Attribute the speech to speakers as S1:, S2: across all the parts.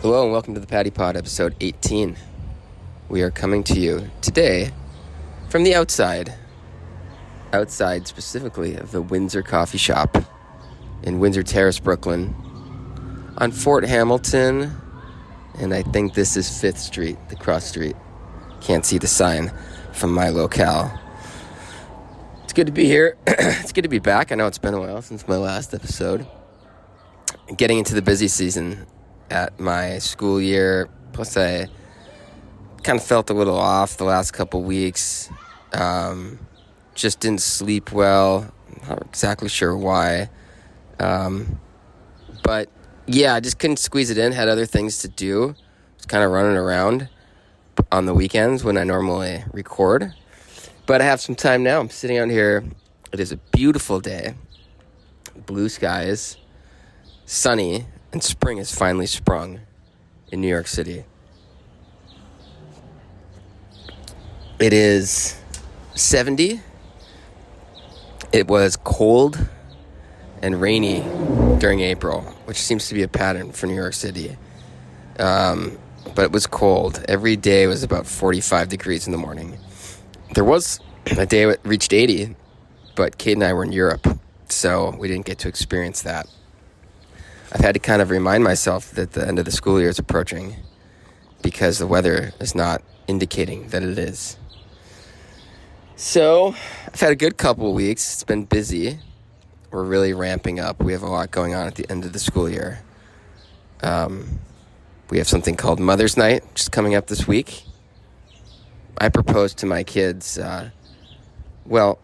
S1: Hello and welcome to the Patty Pod, episode 18. We are coming to you today from the outside specifically of the Windsor Coffee Shop in Windsor Terrace, Brooklyn, on Fort Hamilton, and I think this is 5th Street, the cross street. Can't see the sign from my locale. It's good to be here. It's good to be back. I know it's been a while since my last episode. Getting into the busy season at my school year, plus I kind of felt a little off the last couple weeks. Just didn't sleep well. Not exactly sure why. But yeah, I just couldn't squeeze it in. Had other things to do. Was kind of running around on the weekends when I normally record. But I have some time now. I'm sitting out here. It is a beautiful day. Blue skies, sunny, and spring has finally sprung in New York City. It is 70. It was cold and rainy during April, which seems to be a pattern for New York City. But it was cold. Every day was about 45 degrees in the morning. There was a day it reached 80, but Kate and I were in Europe, so we didn't get to experience that. I've had to kind of remind myself that the end of the school year is approaching because the weather is not indicating that it is. So I've had a good couple of weeks. It's been busy. We're really ramping up. We have a lot going on at the end of the school year. We have something called Mother's Night, which is coming up this week. I proposed to my kids. Well,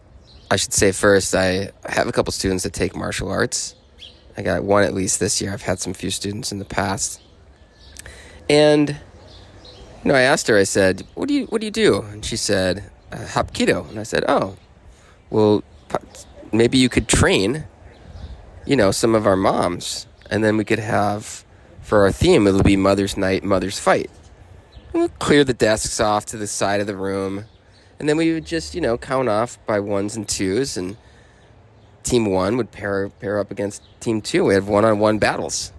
S1: I should say first, I have a couple students that take martial arts. I got one at least this year. I've had some few students in the past. And, I asked her, I said, what do you do? And she said, Hapkido. And I said, oh, well, maybe you could train, some of our moms. And then we could have, for our theme, it'll be Mother's Night, Mother's Fight. And we'll clear the desks off to the side of the room. And then we would just, count off by ones and twos, and Team 1 would pair up against Team 2. We had one-on-one battles.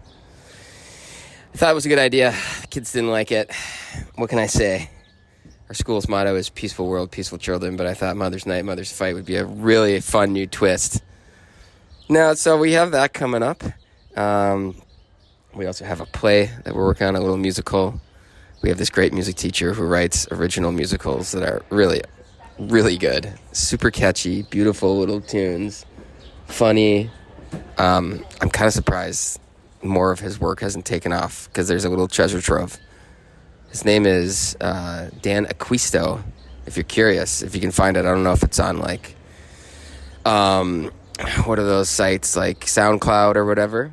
S1: I thought it was a good idea. The kids didn't like it. What can I say? Our school's motto is peaceful world, peaceful children, but I thought Mother's Night, Mother's Fight would be a really fun new twist. Now, so we have that coming up. We also have a play that we're working on, a little musical. We have this great music teacher who writes original musicals that are really, really good. Super catchy, beautiful little tunes. Funny. I'm kind of surprised more of his work hasn't taken off because there's a little treasure trove. His name is Dan Acquisto. If you're curious, if you can find it, I don't know if it's on what are those sites like SoundCloud or whatever.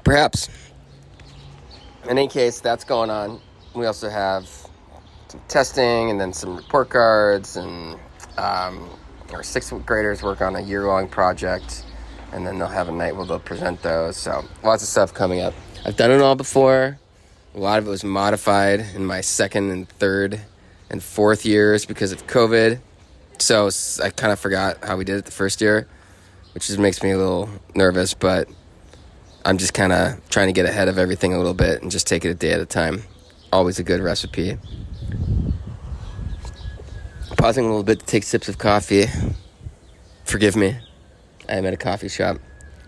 S1: Perhaps. In any case, that's going on. We also have some testing and then some report cards, and our 6th graders work on a year-long project, and then they'll have a night where they'll present those. So lots of stuff coming up. I've done it all before. A lot of it was modified in my 2nd and 3rd and 4th years because of COVID. So I kind of forgot how we did it the first year, which just makes me a little nervous, but I'm just kind of trying to get ahead of everything a little bit and just take it a day at a time. Always a good recipe. Pausing a little bit to take sips of coffee. Forgive me. I am at a coffee shop,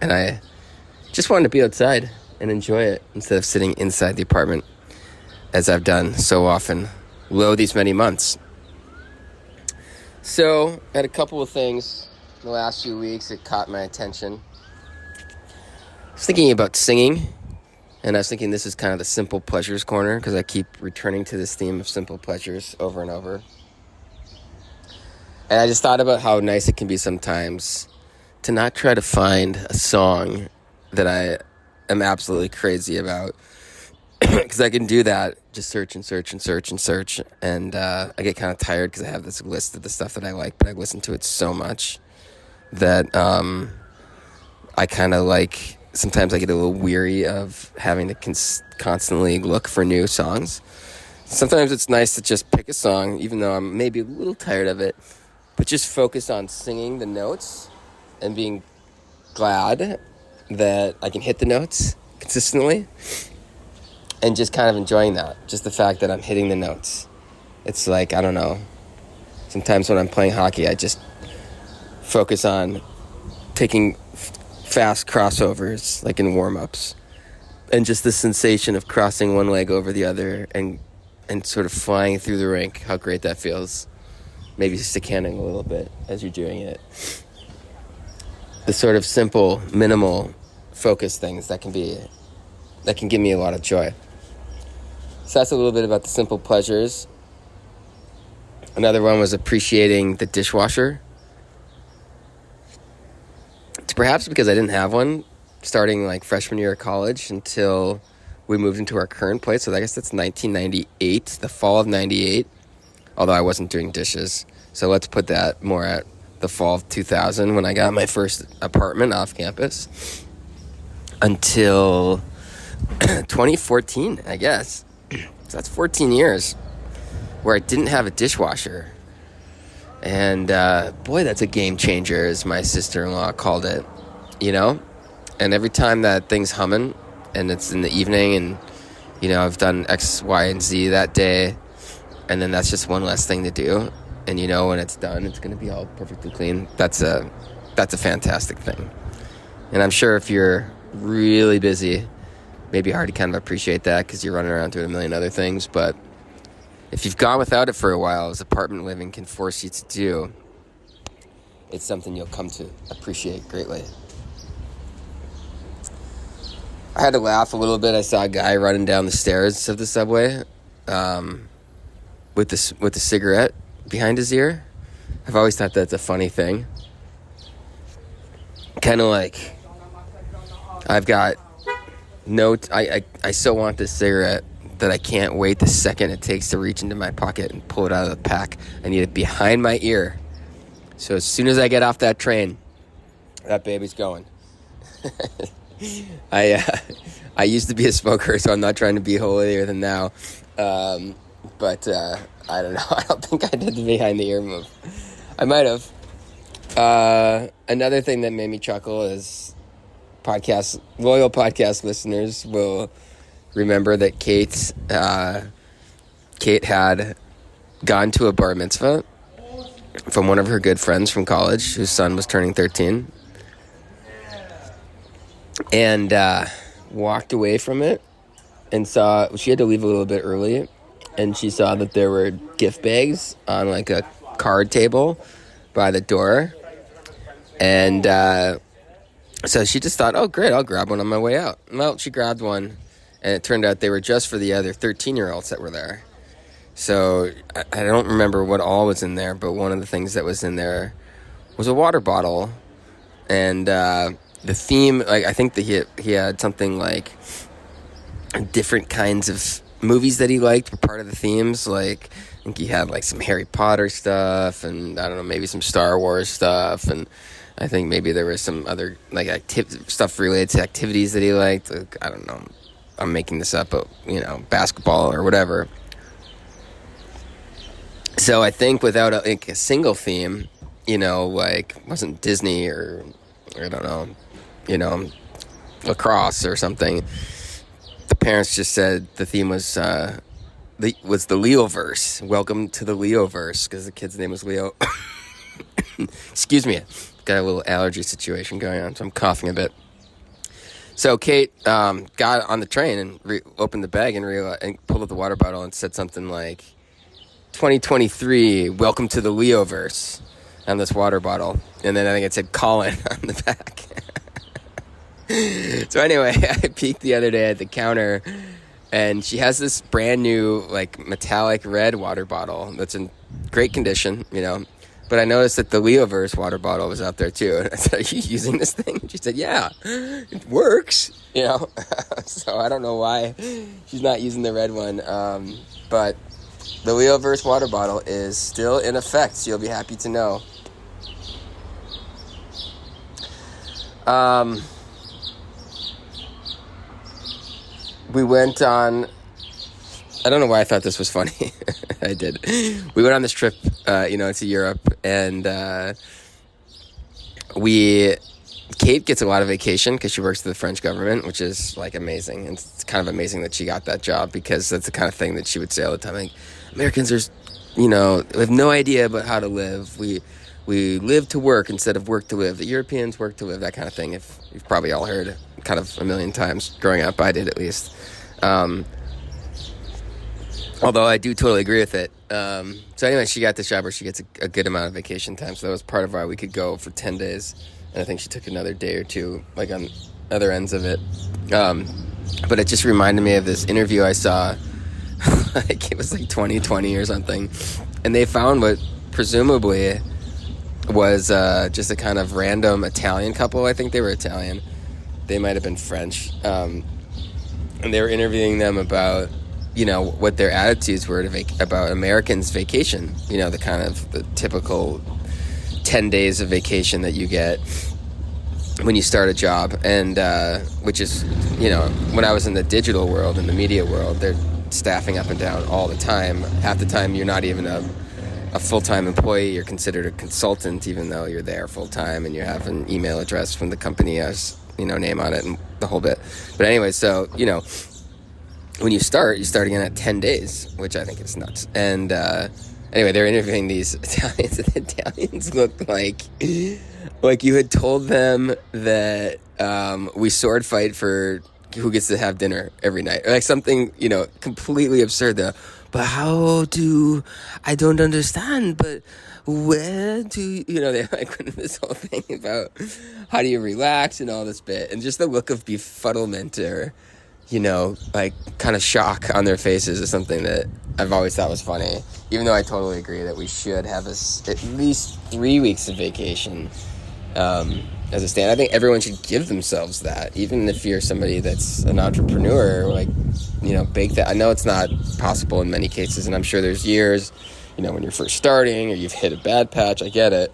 S1: and I just wanted to be outside and enjoy it instead of sitting inside the apartment, as I've done so often, these many months. So, I had a couple of things in the last few weeks that caught my attention. I was thinking about singing, and I was thinking this is kind of the simple pleasures corner, because I keep returning to this theme of simple pleasures over and over. And I just thought about how nice it can be sometimes to not try to find a song that I am absolutely crazy about, because I can do that, just search and search and search and search, and I get kind of tired because I have this list of the stuff that I like, but I listen to it so much that I kind of like, sometimes I get a little weary of having to constantly look for new songs. Sometimes it's nice to just pick a song, even though I'm maybe a little tired of it, but just focus on singing the notes and being glad that I can hit the notes consistently, and just kind of enjoying that. Just the fact that I'm hitting the notes. It's like, I don't know, sometimes when I'm playing hockey, I just focus on taking fast crossovers, like in warm-ups, and just the sensation of crossing one leg over the other and sort of flying through the rink, how great that feels. Maybe stick-handing a little bit as you're doing it. The sort of simple, minimal focus things that can give me a lot of joy. So that's a little bit about the simple pleasures. Another one was appreciating the dishwasher. It's perhaps because I didn't have one starting like freshman year of college until we moved into our current place. So I guess that's 1998, the fall of 98, although I wasn't doing dishes. So let's put that more at the fall of 2000 when I got my first apartment off campus until 2014, I guess. So that's 14 years where I didn't have a dishwasher. And boy, that's a game changer, as my sister-in-law called it, you know? And every time that thing's humming and it's in the evening and, you know, I've done X, Y, and Z that day, and then that's just one less thing to do. And, you know, when it's done, it's going to be all perfectly clean. That's a fantastic thing. And I'm sure if you're really busy, maybe hard to kind of appreciate that because you're running around doing a million other things. But if you've gone without it for a while, as apartment living can force you to do, it's something you'll come to appreciate greatly. I had to laugh a little bit. I saw a guy running down the stairs of the subway with the cigarette behind his ear. I've always thought that's a funny thing. Kind of like, I've got I so want this cigarette that I can't wait the second it takes to reach into my pocket and pull it out of the pack. I need it behind my ear. So as soon as I get off that train, that baby's going. I used to be a smoker, so I'm not trying to be holier than now. But I don't know. I don't think I did the behind the ear move. I might have. Another thing that made me chuckle is loyal podcast listeners will remember that Kate had gone to a bar mitzvah from one of her good friends from college whose son was turning 13, and walked away from it and saw she had to leave a little bit early, and she saw that there were gift bags on like a card table by the door, and so she just thought, oh great, I'll grab one on my way out. Well, she grabbed one, and it turned out they were just for the other 13-year-olds that were there. So I don't remember what all was in there, but one of the things that was in there was a water bottle. And the theme, like I think that he had something like different kinds of movies that he liked were part of the themes. Like I think he had like some Harry Potter stuff, and I don't know, maybe some Star Wars stuff, and I think maybe there was some other like stuff related to activities that he liked. Like, I don't know. I'm making this up, but, you know, basketball or whatever. So I think without a single theme, you know, like, wasn't Disney or I don't know, you know, lacrosse or something. The parents just said the theme was the Leoverse. Welcome to the Leoverse, because the kid's name was Leo. Excuse me, got a little allergy situation going on, so I'm coughing a bit. So Kate got on the train and opened the bag and pulled out the water bottle and said something like, 2023, welcome to the Leoverse, on this water bottle. And then I think it said Colin on the back. So anyway, I peeked the other day at the counter, and she has this brand new, like, metallic red water bottle that's in great condition, you know. But I noticed that the Leoverse water bottle was out there too. And I said, are you using this thing? She said, yeah, it works, you know. So I don't know why she's not using the red one. But the Leoverse water bottle is still in effect, so you'll be happy to know. We went on, I don't know why I thought this was funny. I did. We went on this trip, to Europe, and Kate gets a lot of vacation because she works for the French government, which is like amazing. And it's kind of amazing that she got that job, because that's the kind of thing that she would say all the time. Like, Americans are, we have no idea about how to live. We live to work instead of work to live. The Europeans work to live, that kind of thing. If you've probably all heard kind of a million times growing up. I did, at least. Although I do totally agree with it. So anyway, she got this job where she gets a good amount of vacation time. So that was part of why we could go for 10 days. And I think she took another day or two, like on other ends of it. But it just reminded me of this interview I saw. Like, it was like 2020 or something. And they found what presumably was just a kind of random Italian couple. I think they were Italian. They might have been French. And they were interviewing them about, what their attitudes were about Americans' vacation. The typical 10 days of vacation that you get when you start a job. And which is, when I was in the digital world, in the media world, they're staffing up and down all the time. Half the time you're not even a full-time employee. You're considered a consultant, even though you're there full-time and you have an email address from the company as, name on it and the whole bit. But anyway, so, when you start again at 10 days, which I think is nuts. And anyway, they're interviewing these Italians, and the Italians looked like you had told them that we sword fight for who gets to have dinner every night, or like something, completely absurd. But I don't understand, but where do they're like this whole thing about how do you relax and all this bit, and just the look of befuddlement or, like kind of shock on their faces is something that I've always thought was funny, even though I totally agree that we should have at least 3 weeks of vacation as a stand. I think everyone should give themselves that, even if you're somebody that's an entrepreneur, like, bake that. I know it's not possible in many cases, and I'm sure there's years, when you're first starting or you've hit a bad patch. I get it,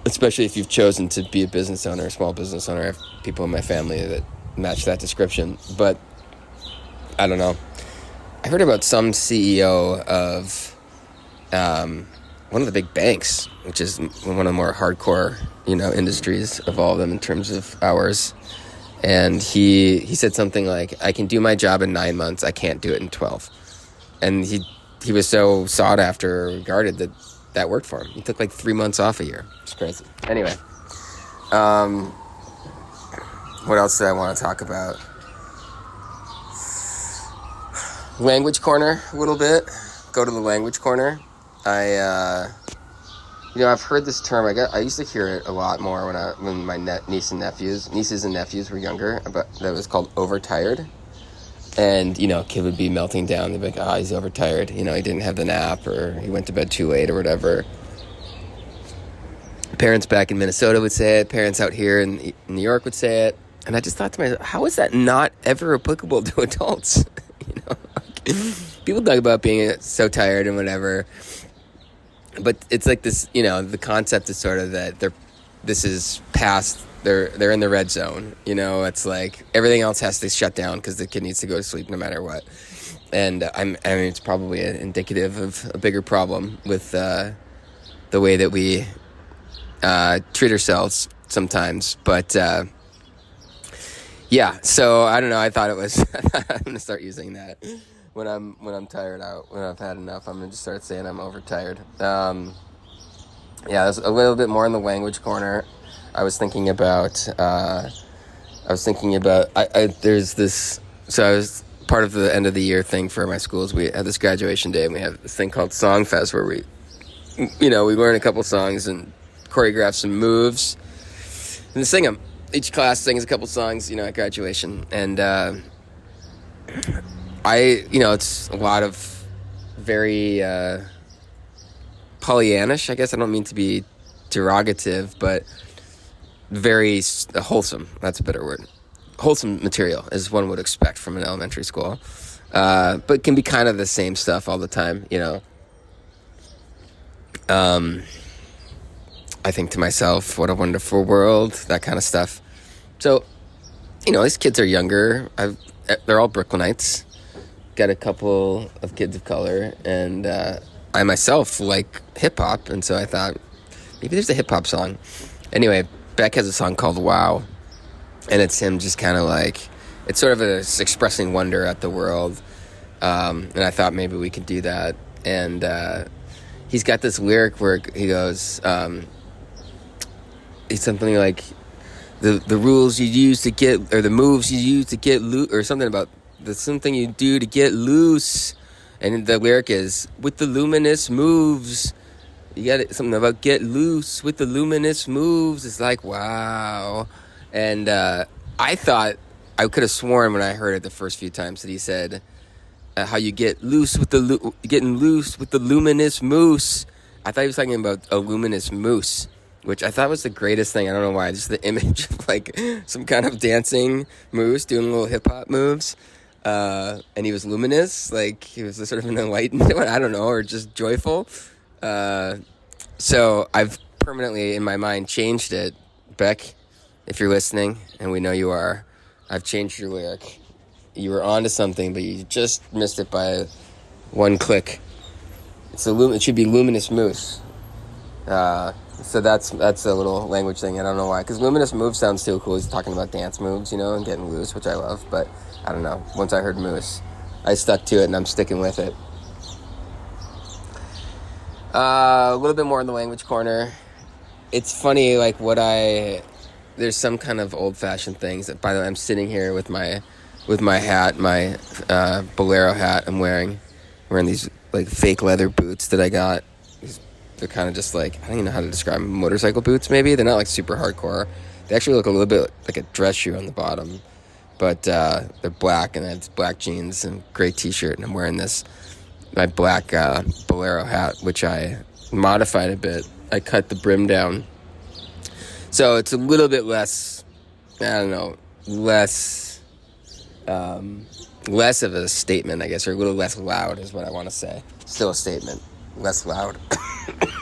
S1: especially if you've chosen to be a business owner, a small business owner. I have people in my family that match that description, but I don't know. I heard about some CEO of one of the big banks, which is one of the more hardcore, industries of all of them in terms of hours. And he said something like, I can do my job in 9 months. I can't do it in 12. And he was so sought after, regarded, that worked for him. He took like 3 months off a year. It's crazy. Anyway, what else did I want to talk about? Language corner a little bit. Go to the language corner. I've heard this term. I used to hear it a lot more when my nieces and nephews were younger. That was called overtired. And, kid would be melting down. They'd be like, he's overtired. He didn't have the nap, or he went to bed too late or whatever. Parents back in Minnesota would say it. Parents out here in New York would say it. And I just thought to myself, how is that not ever applicable to adults? People talk about being so tired and whatever. But it's like this, the concept is sort of that this is past, they're in the red zone. It's like everything else has to shut down because the kid needs to go to sleep no matter what. And it's probably indicative of a bigger problem with the way that we treat ourselves sometimes. But yeah, so I don't know. I thought it was. I'm gonna start using that when I'm tired out. When I've had enough, I'm gonna just start saying I'm overtired. Yeah, there's a little bit more in the language corner. I was thinking about. There's this. So I was part of the end of the year thing for my schools. We had this graduation day, and we have this thing called Song Fest where we learn a couple songs and choreograph some moves and sing them. Each class sings a couple songs, at graduation. And it's a lot of very Pollyannish, I guess. I don't mean to be derogative, but very wholesome. That's a better word. Wholesome material, as one would expect from an elementary school. But can be kind of the same stuff all the time, I think to myself, what a wonderful world, that kind of stuff. So, these kids are younger. They're all Brooklynites. Got a couple of kids of color, and I myself like hip-hop, and so I thought, maybe there's a hip-hop song. Anyway, Beck has a song called Wow, and it's him just kind of like, it's sort of expressing wonder at the world, and I thought maybe we could do that. And he's got this lyric where he goes, it's something like, the rules you use to get, or the moves you use to get loose, or something about something you do to get loose. And the lyric is, with the luminous moves. You got it, something about get loose with the luminous moves. It's like, wow. And I thought, I could have sworn when I heard it the first few times that he said, how you get loose with getting loose with the luminous moose. I thought he was talking about a luminous moose, which I thought was the greatest thing. I don't know why. Just the image of like some kind of dancing moose doing little hip hop moves. And he was luminous, like he was sort of an enlightened one, I don't know, or just joyful. So I've permanently in my mind changed it. Beck, if you're listening, and we know you are, I've changed your lyric. You were onto something, but you just missed it by one click. It should be luminous moose. So that's a little language thing. I don't know why, because luminous moves sounds too cool. He's talking about dance moves, and getting loose, which I love. But I don't know. Once I heard moose, I stuck to it, and I'm sticking with it. A little bit more in the language corner. It's funny, like there's some kind of old-fashioned things that, by the way, I'm sitting here with my hat, my bolero hat I'm wearing these like fake leather boots that I got. They're kind of just like, I don't even know how to describe them, motorcycle boots maybe. They're not like super hardcore. They actually look a little bit like a dress shoe on the bottom, but they're black, and I have black jeans and gray t-shirt, and I'm wearing my black bolero hat, which I modified a bit. I cut the brim down, so it's a little bit less, I don't know, less of a statement, I guess, or a little less loud is what I want to say. Still a statement, less loud,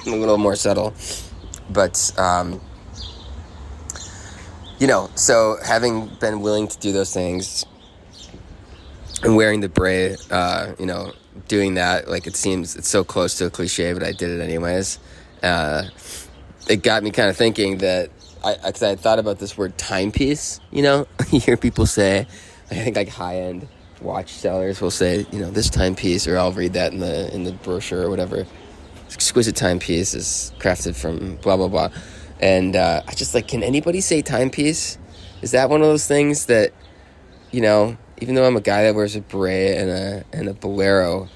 S1: a little more subtle, but so having been willing to do those things and wearing the beret, doing that, like, it seems it's so close to a cliche, but I did it anyways. It got me kind of thinking that because I had thought about this word timepiece. You hear people say, I think like high-end watch sellers will say, this timepiece, or I'll read that in the brochure or whatever. Exquisite timepiece is crafted from blah blah blah, and I just like, can anybody say timepiece? Is that one of those things that, even though I'm a guy that wears a beret and a bolero,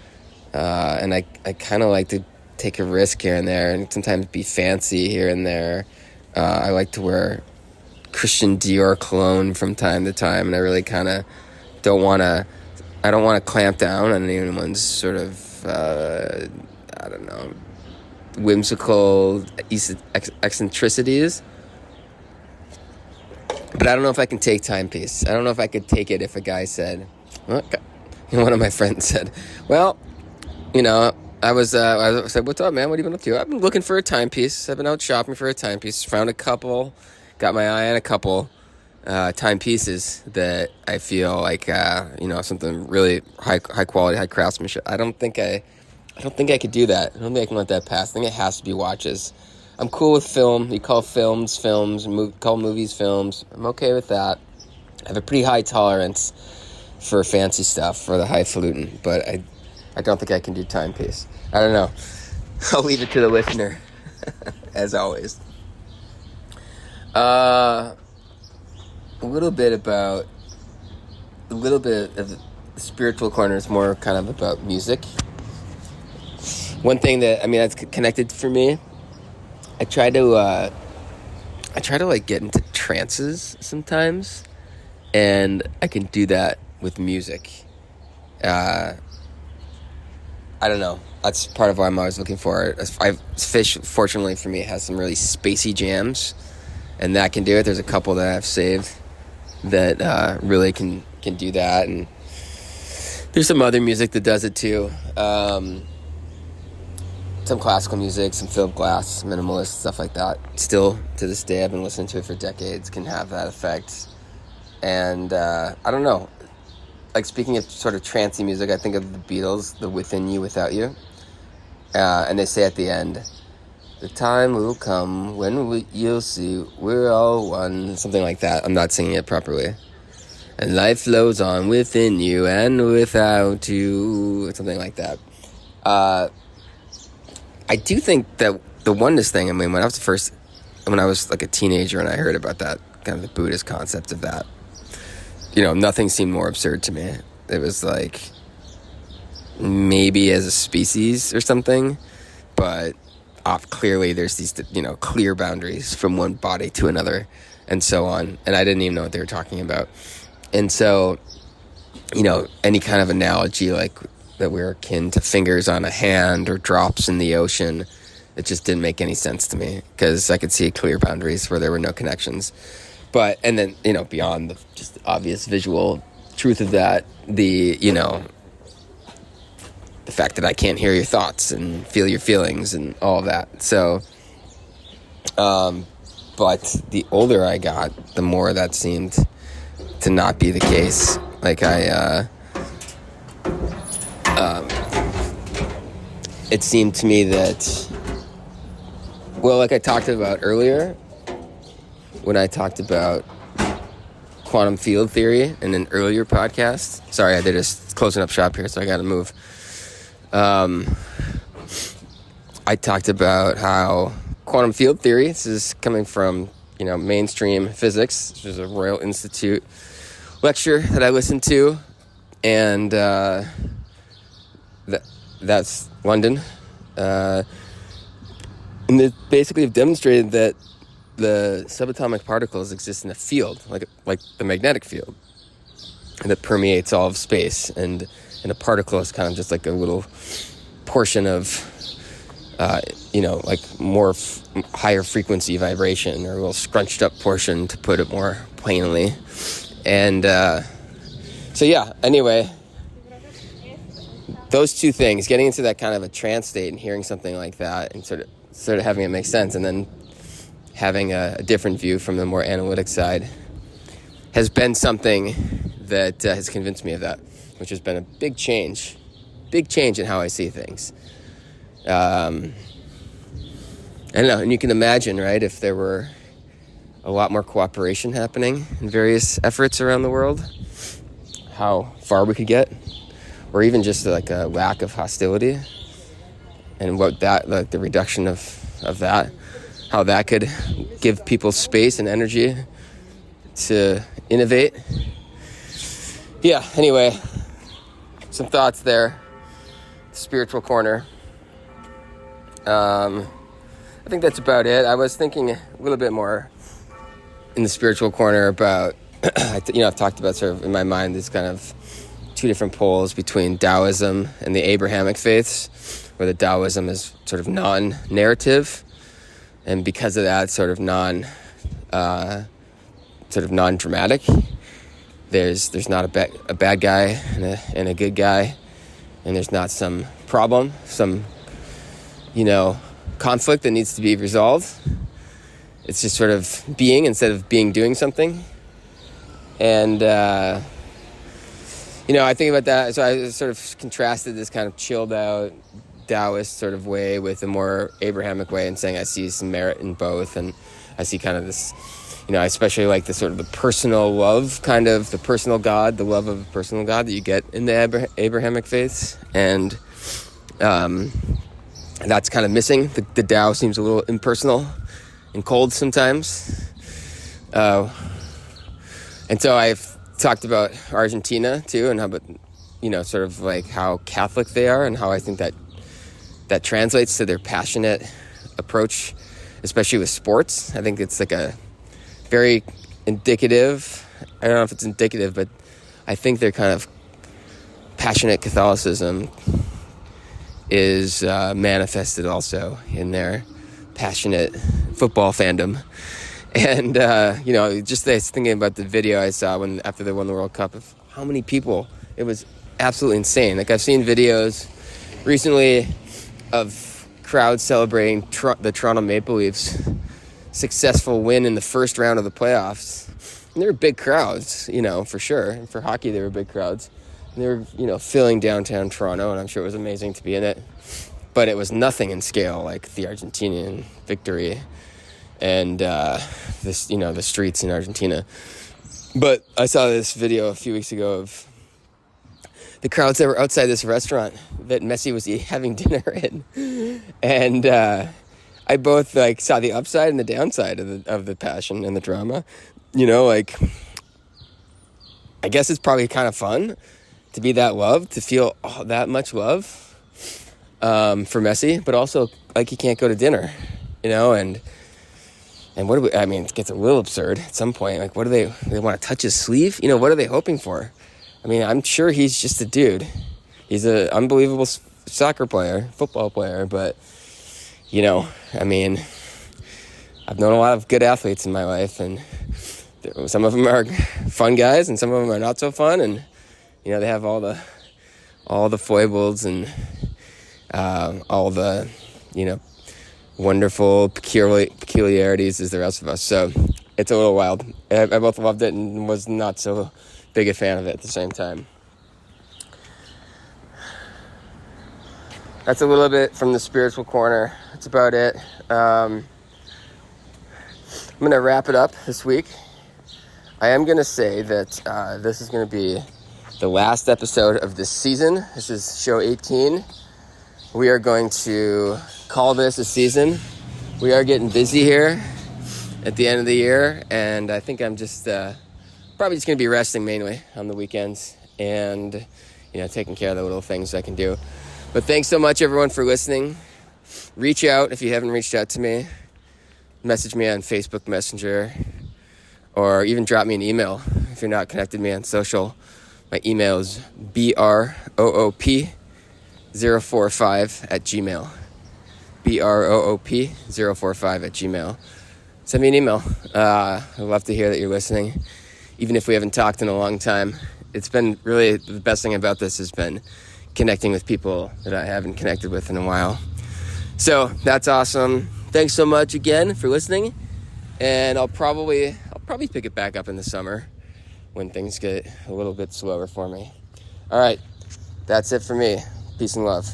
S1: and I kind of like to take a risk here and there, and sometimes be fancy here and there. I like to wear Christian Dior cologne from time to time, and I really kind of don't want to clamp down on anyone's sort of, I don't know, whimsical eccentricities. But I don't know if I can take timepiece. I don't know if I could take it if a guy said, one of my friends said, well, I said, what's up, man? What have you been up to? I've been looking for a timepiece. I've been out shopping for a timepiece. Found a couple. Got my eye on a couple timepieces that I feel like, something really high quality, high craftsmanship. I don't think I could do that. I don't think I can let that pass. I think it has to be watches. I'm cool with film. You call films, call movies films. I'm okay with that. I have a pretty high tolerance for fancy stuff, for the highfalutin, but I don't think I can do timepiece. I don't know. I'll leave it to the listener, as always. A little bit of the spiritual corner is more kind of about music. One thing that's connected for me, I try to like get into trances sometimes, and I can do that with music. I don't know. That's part of why I'm always looking for it. Fish, fortunately for me, has some really spacey jams, and that can do it. There's a couple that I've saved that really can do that, and there's some other music that does it too. Some classical music, some Philip Glass, minimalist, stuff like that. Still, to this day, I've been listening to it for decades, can have that effect. And I don't know. Like, speaking of sort of trancey music, I think of the Beatles, the Within You, Without You. And they say at the end, The time will come when you'll see we're all one. Something like that. I'm not singing it properly. And life flows on within you and without you. Something like that. I do think that the oneness thing, I mean, when I was like a teenager and I heard about that, kind of the Buddhist concept of that, nothing seemed more absurd to me. It was like, maybe as a species or something, but clearly there's these, clear boundaries from one body to another and so on. And I didn't even know what they were talking about. And so, any kind of analogy like that we're akin to fingers on a hand or drops in the ocean, it just didn't make any sense to me because I could see clear boundaries where there were no connections. But, and then, beyond just the obvious visual truth of that, the fact that I can't hear your thoughts and feel your feelings and all of that. So, but the older I got, the more that seemed to not be the case. Like it seemed to me that, well, like I talked about earlier, when I talked about quantum field theory in an earlier podcast. Sorry, I did just closing up shop here, so I got to move. I talked about how quantum field theory, this is coming from, mainstream physics. This was a Royal Institute lecture that I listened to, and that's London. And they basically have demonstrated that the subatomic particles exist in a field, like the magnetic field, that permeates all of space, and a particle is kind of just like a little portion of, like more higher frequency vibration, or a little scrunched up portion, to put it more plainly. And so yeah, anyway, those two things, getting into that kind of a trance state and hearing something like that and sort of having it make sense, and then having a different view from the more analytic side, has been something that has convinced me of that, which has been a big change in how I see things. I don't know, and you can imagine, right, if there were a lot more cooperation happening in various efforts around the world, how far we could get, or even just like a lack of hostility, and what that, like the reduction of that, how that could give people space and energy to innovate. Yeah, anyway, some thoughts there. Spiritual corner. I think that's about it. I was thinking a little bit more in the spiritual corner about, I've talked about sort of in my mind these kind of two different poles between Taoism and the Abrahamic faiths, where the Taoism is sort of non-narrative, and because of that, sort of non-dramatic. There's not a bad guy and a good guy, and there's not some problem, some conflict that needs to be resolved. It's just sort of being instead of doing something. And I think about that. So I sort of contrasted this kind of chilled out Taoist sort of way with a more Abrahamic way, and saying I see some merit in both, and I see kind of this, I especially like the sort of the personal love, kind of the personal God, the love of a personal God that you get in the Abrahamic faiths, and that's kind of missing. The Tao seems a little impersonal and cold sometimes, and so I've talked about Argentina too, and how about sort of like how Catholic they are, and how I think that translates to their passionate approach, especially with sports. I think it's like a very indicative, I don't know if it's indicative, but I think their kind of passionate Catholicism is manifested also in their passionate football fandom. And, just thinking about the video I saw after they won the World Cup, of how many people, it was absolutely insane. Like, I've seen videos recently of crowds celebrating the Toronto Maple Leafs' successful win in the first round of the playoffs. And they were big crowds, for sure. And for hockey, they were big crowds. And they were, filling downtown Toronto, and I'm sure it was amazing to be in it. but it was nothing in scale like the Argentinian victory and the streets in Argentina. But I saw this video a few weeks ago of the crowds that were outside this restaurant that Messi was having dinner in, and I both saw the upside and the downside of the passion and the drama. I guess it's probably kind of fun to be that loved, to feel that much love for Messi, but also he can't go to dinner, and what do it gets a little absurd at some point. What do they want to touch his sleeve? What are they hoping for? I'm sure he's just a dude. He's an unbelievable soccer player, football player, but I've known a lot of good athletes in my life, and some of them are fun guys and some of them are not so fun, and they have all the foibles and all the wonderful peculiarities as the rest of us. So it's a little wild. I both loved it and was not so big a fan of it at the same time. That's a little bit from the spiritual corner. That's about it. I'm going to wrap it up this week. I am going to say that this is going to be the last episode of this season. This is show 18. We are going to call this a season. We are getting busy here at the end of the year, and I think I'm just probably just going to be resting mainly on the weekends and taking care of the little things I can do. But thanks so much, everyone, for listening. Reach out if you haven't reached out to me. Message me on Facebook Messenger, or even drop me an email if you're not connected to me on social. My email is broop045@gmail. broop045@gmail. Send me an email. I'd love to hear that you're listening, even if we haven't talked in a long time. It's been really, the best thing about this has been connecting with people that I haven't connected with in a while. So that's awesome. Thanks so much again for listening, and I'll probably pick it back up in the summer when things get a little bit slower for me. All right, that's it for me. Peace and love.